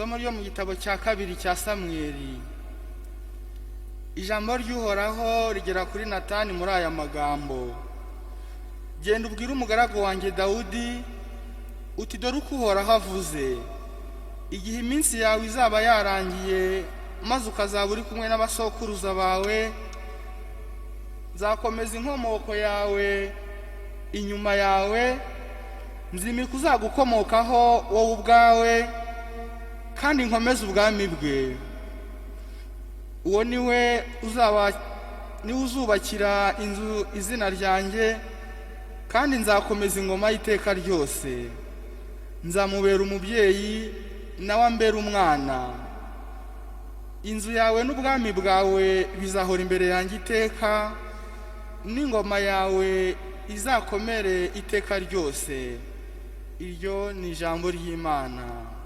Isomo ryo mu gitabo cya kabiri cya Samweli. Ijambo ry'Uhoraho rigera kuri Natani muri aya magambo: Genda ubwire umugaragu wanjye Dawudi uti dore uko Uhoraho avuze, igihe iminsi yawe izaba yarangiye maze ukazaba uri kumwe n'abasokuruza bawe, nzakomeza inkomoko yawe inyuma yawe, nzimika uzagukomokaho wowe ubwawe, kandi nkomeze ubwami bwe. Uwo niwe uzubakira inzu izina ryanjye, kandi nzakomeza ingoma y'iteka ryose. Nzamubera umubyeyi nawe ambera umwana. Inzu yawe n'ubwami bwawe bizahora imbere yanjye iteka, n'ingoma yawe izakomere iteka ryose. Iryo ni ijambo ry'Imana.